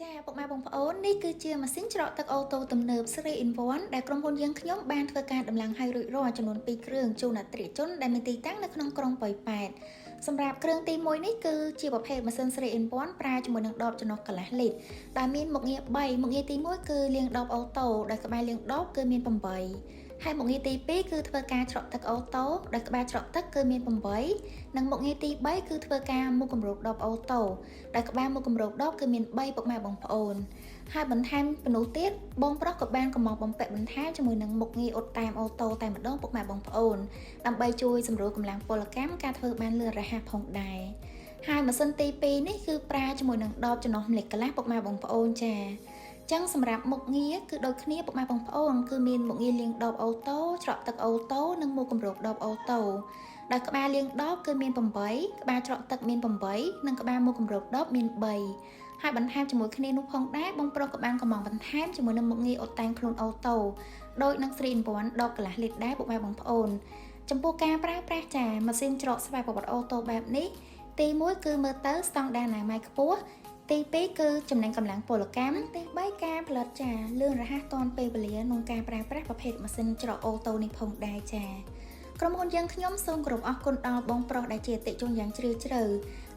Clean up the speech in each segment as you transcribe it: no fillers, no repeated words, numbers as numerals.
ចាពុកម៉ែបងប្អូននេះគឺជាម៉ាស៊ីនច្រកទឹកអូតូទំនើប 3 in 1 ដែលក្រុមហ៊ុនយើងខ្ញុំបានធ្វើការដំឡើងឲ្យរួចរាល់ចំនួន2គ្រឿងជូនអតិថិជនដែលមានទីតាំងនៅក្នុងក្រុងប៉ោយប៉ែតសម្រាប់គ្រឿងទី1នេះគឺជាប្រភេទម៉ាស៊ីន 3 in 1 ប្រើជាមួយនឹងដបចំណុះកន្លះលីត្រដែលមានមុខងារ3មុខងារទី1គឺលាងដបអូតូដែលក្បែរលាងដបគឺមាន8ហើយមុខងារទី2គឺធ្វើការច្រកទឹកអូតូដែលក្បែរច្រកទឹកគឺមាន8និងមុខងារទី3គឺធ្វើការមុខគម្របដបអូតូដែលក្បែរមុខគម្របដបគឺមាន3ពុកម៉ែបងប្អូនហើយបន្ថែមពីនោះទៀតបងប្រុសក៏បានកំងបំពាក់បន្ថែមជាមួយនឹងមុខងារអ៊ុតតាមអូតូតែម្ដងពុកម៉ែបងប្អូនដើម្បីជួយសម្រួលកម្លាំងពលកម្មការធ្វើបានលឿនរហ័សផងដែរហើយម៉ាស៊ីនទី2នេះគឺប្រើជាមួយនឹងដបចំណុះម្លេចកន្លះពុកម៉ែបងប្អូនចាចឹងសម្រាប់មុខងារគឺដូចគ្នាពុកម៉ែបងប្អូនគឺមានមុខងារលាងដបអូតូច្រកទឹកអូតូនិងមុខគម្របដបអូតូដែលក្បាលលាងដបគឺមាន8ក្បាលច្រកទឹកមាន8និងក្បាលមុខគម្របដបមាន3ហើយបន្ថែមជាមួយគ្នានោះផងដែរបងប្រុសក៏បានកំងបន្ថែមជាមួយនឹងមុខងារអ៊ុតតែងខ្លួនអូតូដោយនឹង3 in 1ដបកន្លះលីត្រដែរពុកម៉ែបងប្អូនចំពោះការប្រើប្រាស់ចាម៉ាស៊ីនច្រកស្វ័យប្រវត្តិអូតូបែបនេះទី1គឺមើលទៅស្តង់ដារអនាម័យខ្ពស់ទី2គឺចំណេញកម្លាំងពលកម្មទី3ការផលិតចាលឿនរហ័សទាន់ពេលវេលាក្នុងការប្រើប្រាស់ប្រភេទម៉ាស៊ីនច្រកអូតូនេះផងដែរចាក្រុមហ៊ុនយើងខ្ញុំសូមគោរពអរគុណដល់បងប្រុសដែលជាអតិថិជនយ៉ាងជ្រាលជ្រៅ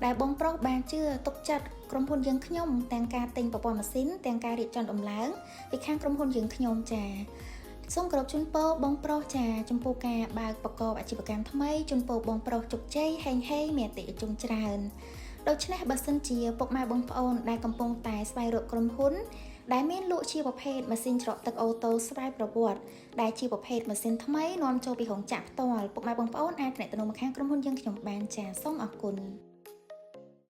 ដែលបងប្រុសបានជឿទុកចិត្តក្រុមហ៊ុនយើងខ្ញុំទាំងការទិញប្រព័ន្ធម៉ាស៊ីនទាំងការរៀបចំដំឡើងពីខាងក្រុមហ៊ុនយើងខ្ញុំចាសូមគោរពជូនពរបងប្រុសចាចំពោះការបើកប្រកបអាជីវកម្មថ្មីជូនពរបងប្រុសជោគជ័យហេងហេងមានអតិថិជនច្រើនដូច្នេះបើសិនជាពុកម៉ែបងប្អូនដែលកំពុងតែស្វែងរកក្រុមហ៊ុនដែលមានលក់ជាប្រភេទម៉ាស៊ីនច្រកទឹកអូតូស្វ័យប្រវត្តិដែលជាប្រភេទម៉ាស៊ីនថ្មីនាំចូលពីរោងចក្រផ្ទាល់ពុកម៉ែបងប្អូនអាចទំនាក់ទំនងមកខាងក្រុមហ៊ុនយើងខ្ញុំបានចាសូមអរគុណ